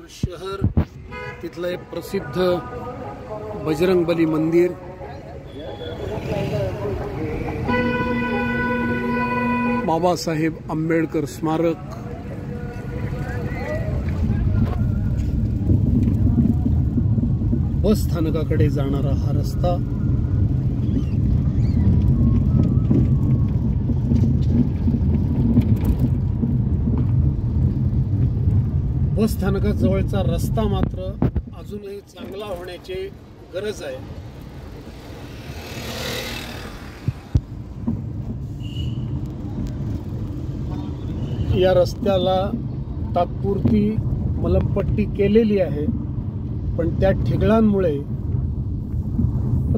शहर, तिथलं एक प्रसिद्ध बजरंगबली मंदिर, बाबासाहेब आंबेडकर स्मारक, बस स्थानकाकडे जाणारा हा रस्ता, बस स्थानकाजवळचा रस्ता मात्र अजूनही चांगला होण्याची गरज आहे. या रस्त्याला तात्पुरती मलमपट्टी केलेली आहे, पण त्या ठिगळांमुळे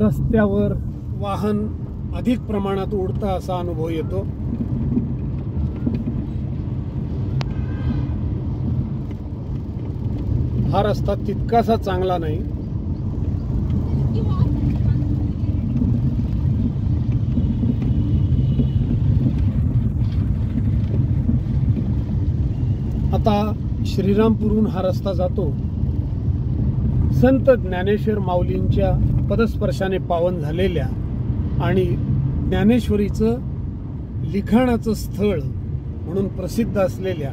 रस्त्यावर वाहन अधिक प्रमाणात उडतं असा अनुभव येतो. हा रस्ता तितकासा चांगला नाही. आता श्रीरामपूरहून हा रस्ता जातो. संत ज्ञानेश्वर माऊलींच्या पदस्पर्शाने पावन झालेल्या आणि ज्ञानेश्वरीचं लिखाणाचं स्थळ म्हणून प्रसिद्ध असलेल्या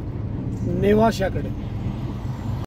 नेवाशाकडे.